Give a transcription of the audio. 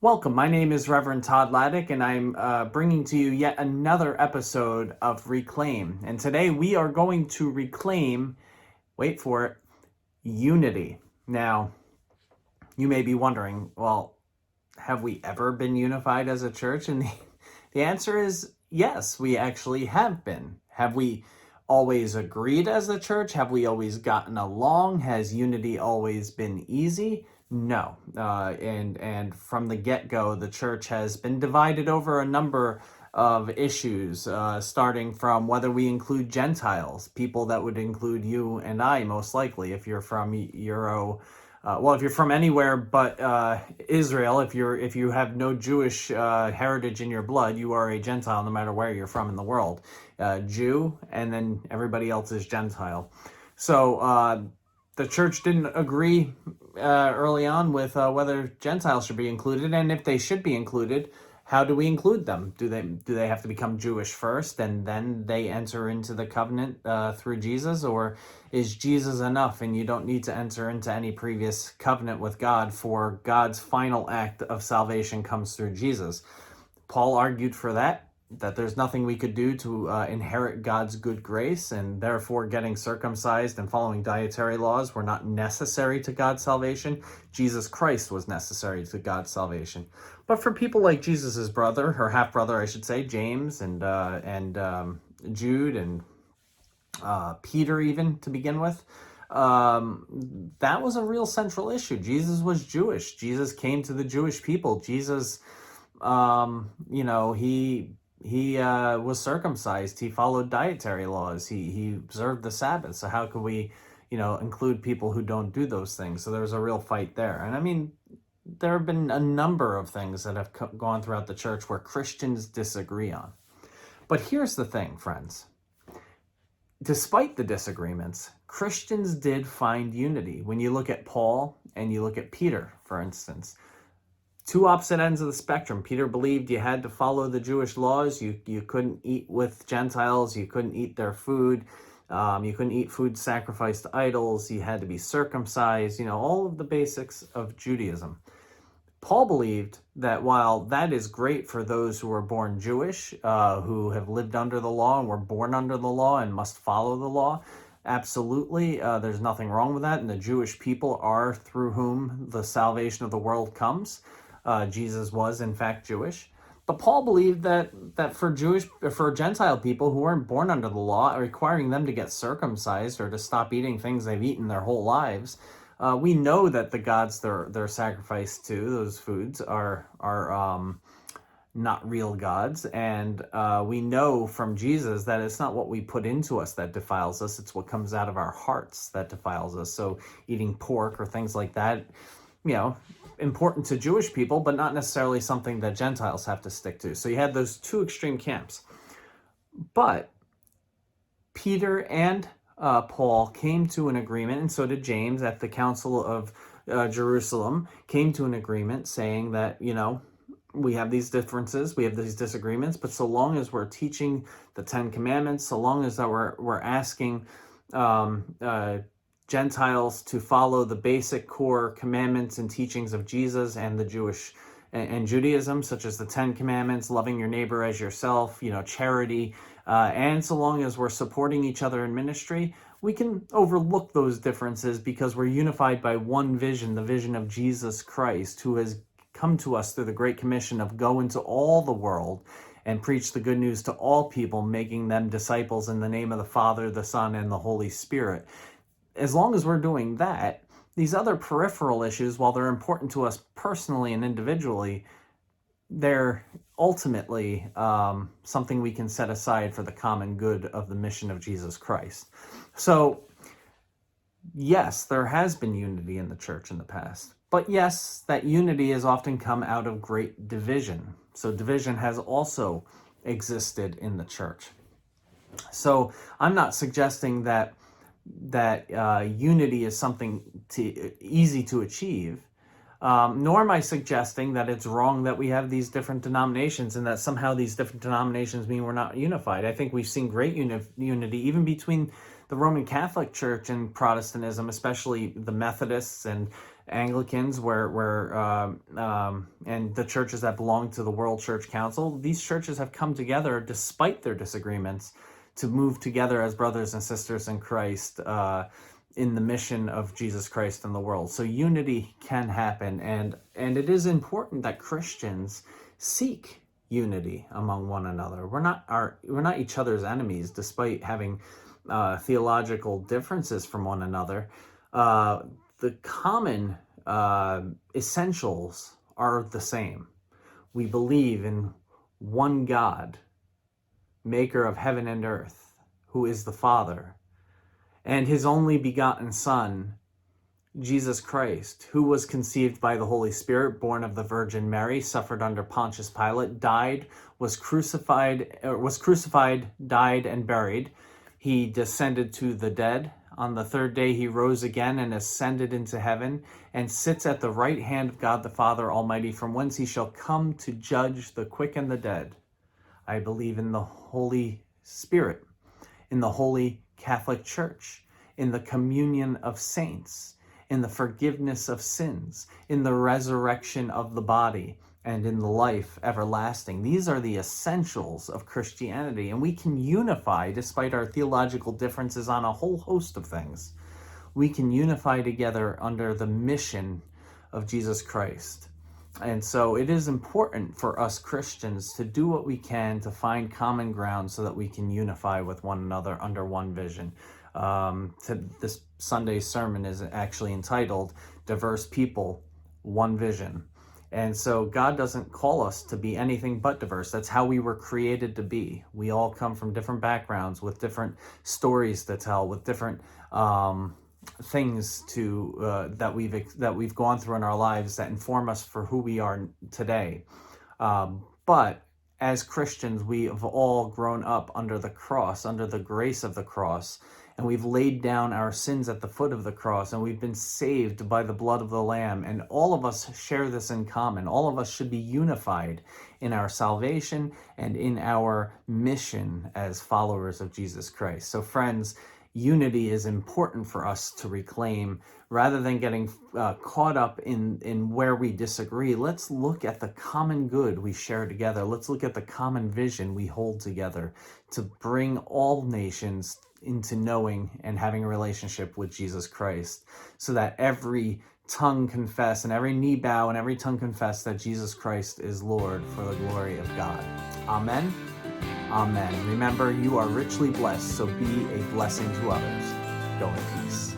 Welcome. My name is Reverend Todd, and I'm bringing to you yet another episode of Reclaim. And today we are going to reclaim, wait for it, unity. Now, you may be wondering, well, have we ever been unified as a church? And the answer is yes, we actually have been. Have we always agreed as a church? Have we always gotten along? Has unity always been easy? No. And from the get-go, the church has been divided over a number of issues, starting from whether we include Gentiles, people that would include you and I, most likely, if you're from if you're from anywhere but Israel, if you have no Jewish heritage in your blood, you are a Gentile no matter where you're from in the world. Jew, and then everybody else is Gentile. So the church didn't agree early on with whether Gentiles should be included, and if they should be included, how do we include them? Do they have to become Jewish first and then they enter into the covenant through Jesus, or is Jesus enough and you don't need to enter into any previous covenant with God, for God's final act of salvation comes through Jesus? Paul argued for that there's nothing we could do to inherit God's good grace, and therefore getting circumcised and following dietary laws were not necessary to God's salvation. Jesus Christ was necessary to God's salvation. But for people like Jesus's brother, or half-brother, I should say, James and Jude and Peter, even to begin with, that was a real central issue. Jesus was Jewish. Jesus came to the Jewish people. Jesus, he was circumcised. He followed dietary laws. He observed the Sabbath. So how could we, include people who don't do those things? So there's a real fight there. And I mean, there have been a number of things that have gone throughout the church where Christians disagree on. But here's the thing, friends. Despite the disagreements, Christians did find unity. When you look at Paul and you look at Peter, for instance, two opposite ends of the spectrum. Peter believed you had to follow the Jewish laws. You couldn't eat with Gentiles. You couldn't eat their food. You couldn't eat food sacrificed to idols. You had to be circumcised. All of the basics of Judaism. Paul believed that while that is great for those who are born Jewish, who have lived under the law and were born under the law and must follow the law, absolutely, there's nothing wrong with that. And the Jewish people are through whom the salvation of the world comes. Jesus was, in fact, Jewish. But Paul believed that for Gentile people who weren't born under the law, requiring them to get circumcised or to stop eating things they've eaten their whole lives, we know that the gods they're sacrificed to, those foods, are not real gods. And we know from Jesus that it's not what we put into us that defiles us, it's what comes out of our hearts that defiles us. So eating pork or things like that, important to Jewish people, but not necessarily something that Gentiles have to stick to. So you had those two extreme camps. But Peter and Paul came to an agreement, and so did James at the Council of Jerusalem, came to an agreement saying that, we have these differences, we have these disagreements, but so long as we're teaching the Ten Commandments, so long as that we're asking Gentiles to follow the basic core commandments and teachings of Jesus and the Jewish and Judaism, such as the Ten Commandments, loving your neighbor as yourself, charity, and so long as we're supporting each other in ministry, we can overlook those differences because we're unified by one vision, the vision of Jesus Christ, who has come to us through the Great Commission of go into all the world and preach the good news to all people, making them disciples in the name of the Father, the Son, and the Holy Spirit. As long as we're doing that, these other peripheral issues, while they're important to us personally and individually, they're ultimately something we can set aside for the common good of the mission of Jesus Christ. So, yes, there has been unity in the church in the past. But yes, that unity has often come out of great division. So division has also existed in the church. So I'm not suggesting that unity is something easy to achieve, nor am I suggesting that it's wrong that we have these different denominations and that somehow these different denominations mean we're not unified. I think we've seen great unity even between the Roman Catholic Church and Protestantism, especially the Methodists and Anglicans, and the churches that belong to the World Church Council, these churches have come together despite their disagreements to move together as brothers and sisters in Christ in the mission of Jesus Christ in the world. So unity can happen, and it is important that Christians seek unity among one another. We're not each other's enemies, despite having theological differences from one another. The common essentials are the same. We believe in one God, maker of heaven and earth, who is the Father, and his only begotten Son, Jesus Christ, who was conceived by the Holy Spirit, born of the Virgin Mary, suffered under Pontius Pilate, was crucified, died, and buried. He descended to the dead. On the third day he rose again and ascended into heaven, and sits at the right hand of God the Father Almighty, from whence he shall come to judge the quick and the dead. I believe in the Holy Spirit, in the Holy Catholic Church, in the communion of saints, in the forgiveness of sins, in the resurrection of the body, and in the life everlasting. These are the essentials of Christianity, and we can unify despite our theological differences on a whole host of things. We can unify together under the mission of Jesus Christ. And so it is important for us Christians to do what we can to find common ground so that we can unify with one another under one vision. This Sunday's sermon is actually entitled Diverse People, One Vision. And so God doesn't call us to be anything but diverse. That's how we were created to be. We all come from different backgrounds with different stories to tell, with different things that we've gone through in our lives that inform us for who we are today. But as Christians, we have all grown up under the cross, under the grace of the cross, and we've laid down our sins at the foot of the cross, and we've been saved by the blood of the Lamb. And all of us share this in common. All of us should be unified in our salvation and in our mission as followers of Jesus Christ. So friends, unity is important for us to reclaim. Rather than getting caught up in where we disagree, let's look at the common good we share together. Let's look at the common vision we hold together to bring all nations into knowing and having a relationship with Jesus Christ, so that every tongue confess and every knee bow and every tongue confess that Jesus Christ is Lord, for the glory of God. Amen. Amen. Remember, you are richly blessed, so be a blessing to others. Go in peace.